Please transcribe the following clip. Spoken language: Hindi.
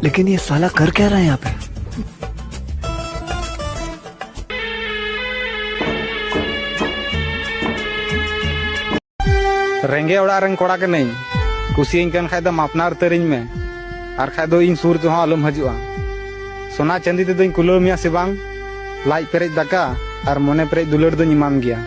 लेकिन ये साला कर क्या रहा है यहाँ पे? रेंगे ओड़ा रंग कोड़ा के नहीं कुसियन कन खाय दम अपनार तरिन में आर खाय दो इन सुर तो आलम हजुआ सोना चांदी ते दोइन कुलो मिया से बांग लाइट पेरेज दाका आर मोने पेरेज दुलड़ दो इमाम गया।